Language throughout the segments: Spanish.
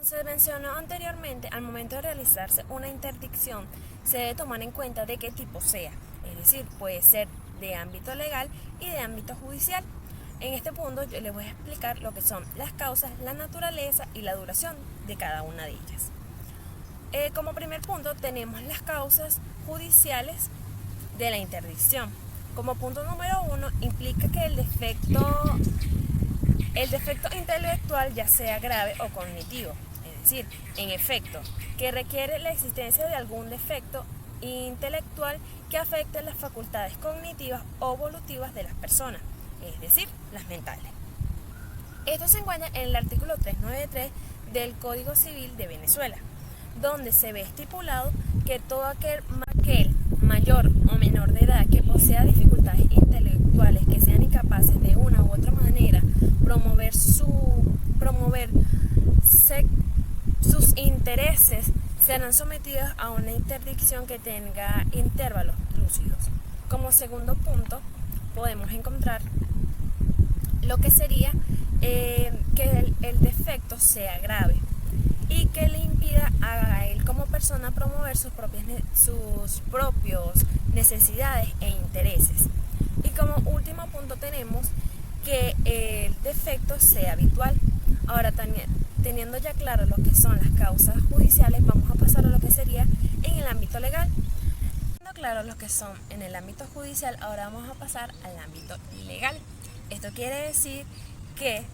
Se mencionó anteriormente, al momento de realizarse una interdicción, se debe tomar en cuenta de qué tipo sea, es decir, puede ser de ámbito legal y de ámbito judicial. En este punto yo les voy a explicar lo que son las causas, la naturaleza y la duración de cada una de ellas. Como primer punto tenemos las causas judiciales de la interdicción. Como punto número 1, implica que el defecto intelectual ya sea grave o cognitivo, es decir, en efecto, que requiere la existencia de algún defecto intelectual que afecte las facultades cognitivas o evolutivas de las personas, es decir, las mentales. Esto se encuentra en el artículo 393 del Código Civil de Venezuela, donde se ve estipulado que todo aquel mayor o menor de edad que posea dificultades intelectuales que sean incapaces de una u otra manera promover sus intereses serán sometidos a una interdicción que tenga intervalos lúcidos. Como segundo punto podemos encontrar lo que sería que el defecto sea grave y que le impida a él como persona promover sus propias necesidades e intereses. Y como último punto tenemos que el defecto sea habitual. Ahora también, teniendo ya claro lo que son las causas judiciales, vamos a pasar a lo que sería en el ámbito legal. Teniendo claro lo que son en el ámbito judicial, ahora vamos a pasar al ámbito legal. Esto quiere decir que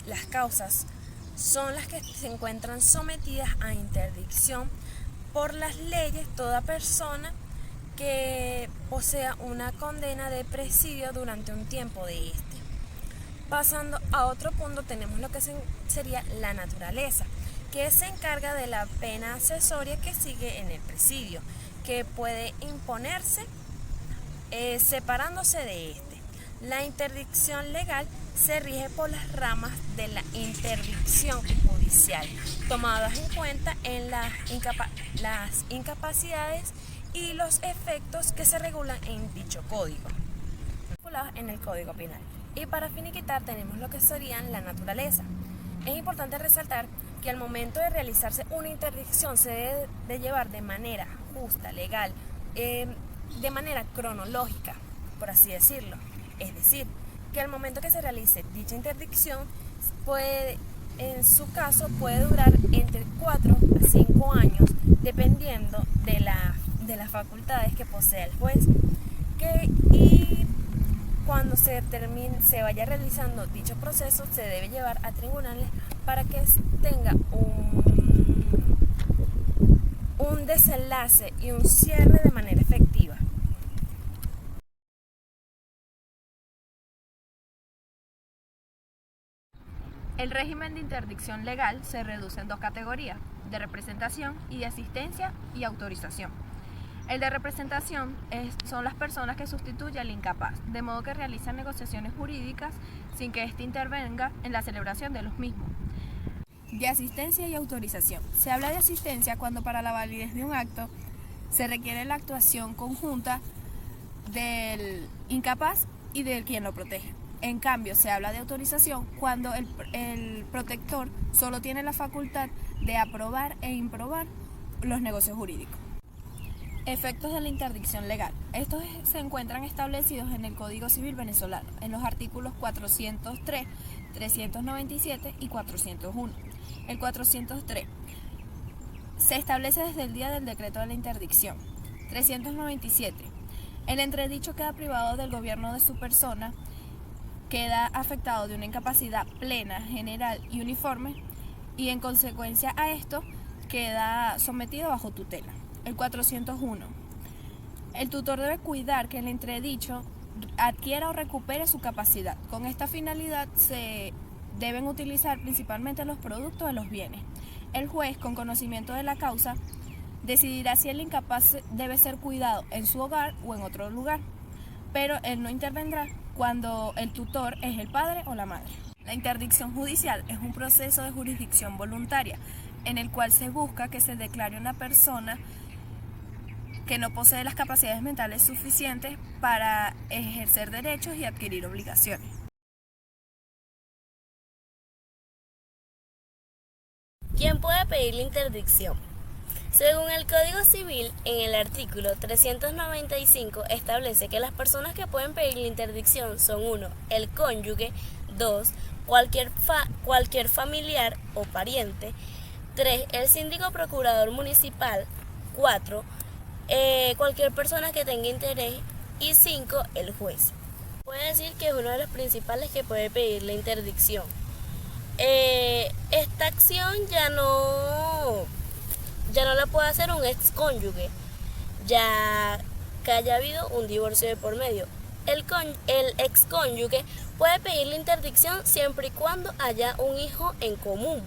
las causas son las que se encuentran sometidas a interdicción por las leyes toda persona que posea una condena de presidio durante un tiempo de este. Pasando a otro punto tenemos lo que sería la naturaleza, que se encarga de la pena accesoria que sigue en el presidio, que puede imponerse separándose de este. La interdicción legal se rige por las ramas de la interdicción judicial, tomadas en cuenta en las incapacidades y los efectos que se regulan en dicho código, en el Código Penal. Y para finiquitar tenemos lo que serían la naturaleza. Es importante resaltar que al momento de realizarse una interdicción se debe de llevar de manera justa, legal, de manera cronológica, por así decirlo. Es decir, que al momento que se realice dicha interdicción, en su caso puede durar entre 4 a 5 años, dependiendo de las facultades que posea el juez. Y cuando se vaya realizando dicho proceso, se debe llevar a tribunales para que tenga un desenlace y un cierre de manera efectiva. El régimen de interdicción legal se reduce en dos categorías, de representación y de asistencia y autorización. El de representación son las personas que sustituyen al incapaz, de modo que realizan negociaciones jurídicas sin que éste intervenga en la celebración de los mismos. De asistencia y autorización. Se habla de asistencia cuando para la validez de un acto se requiere la actuación conjunta del incapaz y del quien lo protege. En cambio, se habla de autorización cuando el protector solo tiene la facultad de aprobar e improbar los negocios jurídicos. Efectos de la interdicción legal. Estos se encuentran establecidos en el Código Civil venezolano, en los artículos 403, 397 y 401. El 403 se establece desde el día del decreto de la interdicción. 397. El entredicho queda privado del gobierno de su persona, queda afectado de una incapacidad plena, general y uniforme, y en consecuencia a esto queda sometido bajo tutela. El 401. El tutor debe cuidar que el entredicho adquiera o recupere su capacidad. Con esta finalidad se deben utilizar principalmente los productos de los bienes. El juez, con conocimiento de la causa, decidirá si el incapaz debe ser cuidado en su hogar o en otro lugar, pero él no intervendrá cuando el tutor es el padre o la madre. La interdicción judicial es un proceso de jurisdicción voluntaria en el cual se busca que se declare una persona que no posee las capacidades mentales suficientes para ejercer derechos y adquirir obligaciones. ¿Quién puede pedir la interdicción? Según el Código Civil, en el artículo 395 establece que las personas que pueden pedir la interdicción son 1. El cónyuge, 2. Cualquier familiar o pariente, 3. El síndico procurador municipal, 4. Cualquier persona que tenga interés y 5. El juez. Puede decir que es uno de los principales que puede pedir la interdicción. Esta acción ya no la puede hacer un excónyuge, ya que haya habido un divorcio de por medio. El excónyuge puede pedir la interdicción siempre y cuando haya un hijo en común.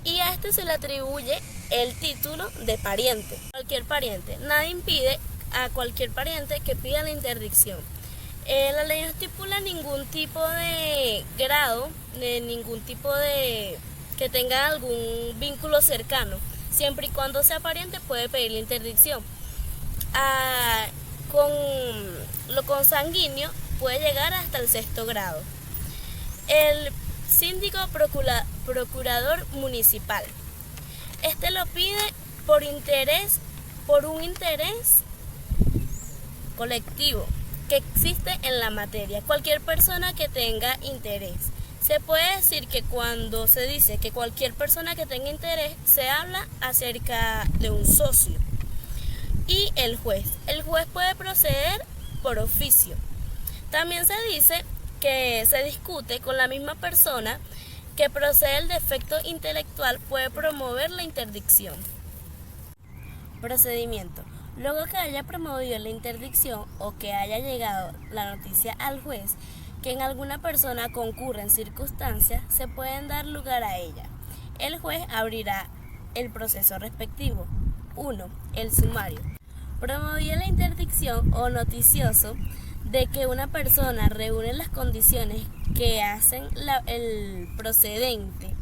Y a este se le atribuye el título de pariente. Cualquier pariente. Nada impide a cualquier pariente que pida la interdicción. La ley no estipula ningún tipo de grado, de ningún tipo de que tenga algún vínculo cercano. Siempre y cuando sea pariente puede pedir la interdicción. Con lo consanguíneo puede llegar hasta el 6º grado. El síndico procurador municipal. Este lo pide por un interés colectivo que existe en la materia. Cualquier persona que tenga interés. Se puede decir que cuando se dice que cualquier persona que tenga interés, se habla acerca de un socio. Y el juez. El juez puede proceder por oficio. También se dice que se discute con la misma persona que procede el defecto intelectual, puede promover la interdicción. Procedimiento. Luego que haya promovido la interdicción o que haya llegado la noticia al juez que en alguna persona concurren circunstancias, se pueden dar lugar a ella. El juez abrirá el proceso respectivo. 1. El sumario. Promovía la interdicción o noticioso de que una persona reúne las condiciones que hacen el procedente.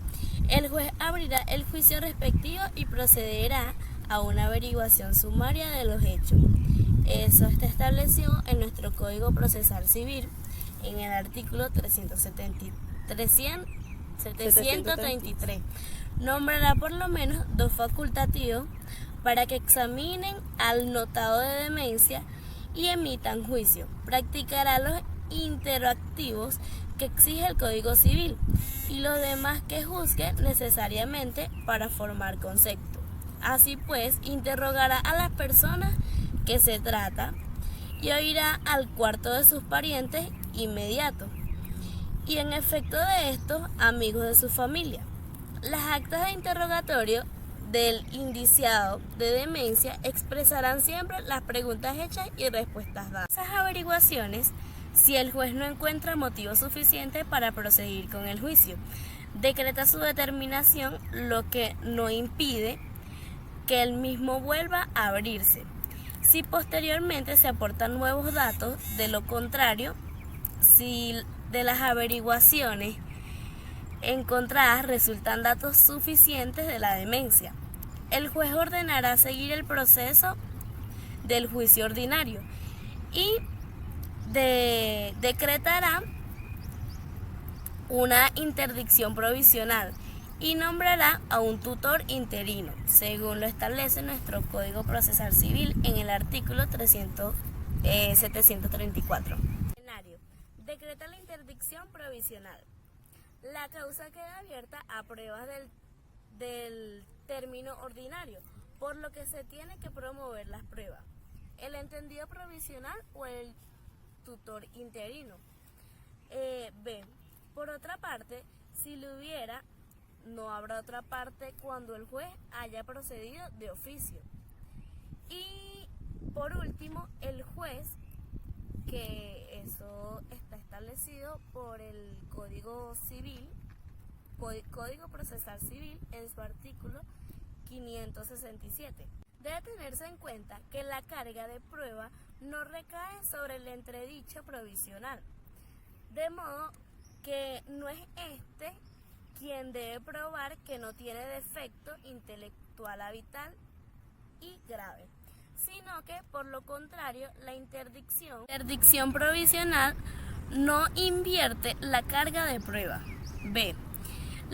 El juez abrirá el juicio respectivo y procederá a una averiguación sumaria de los hechos. Eso está establecido en nuestro Código Procesal Civil, en el artículo 733. Nombrará por lo menos 2 facultativos para que examinen al notado de demencia y emitan juicio. Practicará los interactivos que exige el Código Civil y los demás que juzgue necesariamente para formar concepto. Así pues, interrogará a las personas que se trata y oirá al cuarto de sus parientes inmediatos y en efecto de estos amigos de su familia. Las actas de interrogatorio del indiciado de demencia expresarán siempre las preguntas hechas y respuestas dadas. Esas averiguaciones, si el juez no encuentra motivo suficiente para proseguir con el juicio, decreta su determinación, lo que no impide que el mismo vuelva a abrirse. Si posteriormente se aportan nuevos datos, de lo contrario, si de las averiguaciones encontradas resultan datos suficientes de la demencia, el juez ordenará seguir el proceso del juicio ordinario y decretará una interdicción provisional y nombrará a un tutor interino, según lo establece nuestro Código Procesal Civil en el artículo 734. Decreta la interdicción provisional. La causa queda abierta a pruebas del término ordinario, por lo que se tiene que promover las pruebas. El entendido provisional o el tutor interino. B. Por otra parte, si lo hubiera, no habrá otra parte cuando el juez haya procedido de oficio. Y por último, el juez, que eso está establecido por el Código Civil, Código Procesal Civil, en su artículo 567. Debe tenerse en cuenta que la carga de prueba no recae sobre el entredicho provisional, de modo que no es quien debe probar que no tiene defecto intelectual habitual y grave, sino que por lo contrario la interdicción provisional no invierte la carga de prueba. B.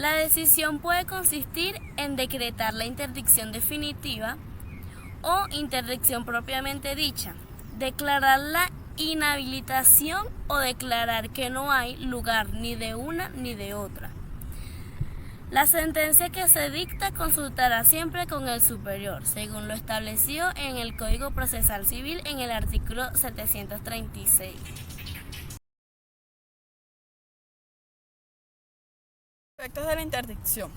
La decisión puede consistir en decretar la interdicción definitiva o interdicción propiamente dicha, declarar la inhabilitación o declarar que no hay lugar ni de una ni de otra. La sentencia que se dicta consultará siempre con el superior, según lo establecido en el Código Procesal Civil en el artículo 736. Efectos de la interdicción.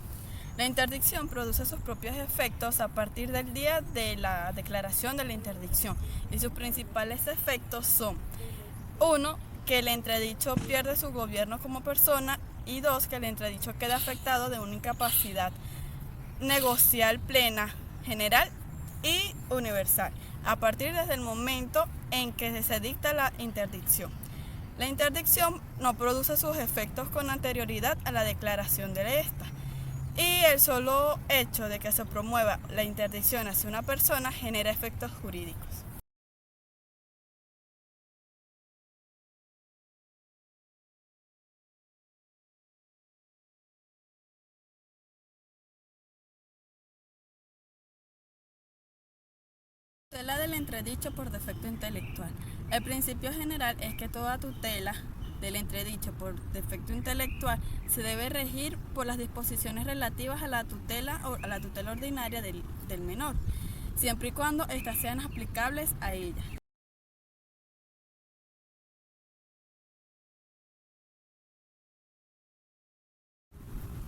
La interdicción produce sus propios efectos a partir del día de la declaración de la interdicción y sus principales efectos son: 1. Que el entredicho pierde su gobierno como persona, y 2. Que el entredicho queda afectado de una incapacidad negocial plena, general y universal, a partir desde el momento en que se dicta la interdicción. La interdicción no produce sus efectos con anterioridad a la declaración de esta, y el solo hecho de que se promueva la interdicción hacia una persona genera efectos jurídicos. Tutela del entredicho por defecto intelectual. El principio general es que toda tutela del entredicho por defecto intelectual se debe regir por las disposiciones relativas a la tutela o a la tutela ordinaria del menor, siempre y cuando éstas sean aplicables a ella.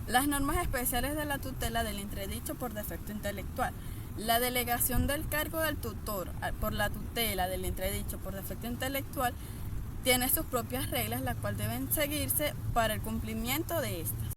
Las normas especiales de la tutela del entredicho por defecto intelectual. La delegación del cargo del tutor por la tutela del entredicho por defecto intelectual tiene sus propias reglas, las cuales deben seguirse para el cumplimiento de estas.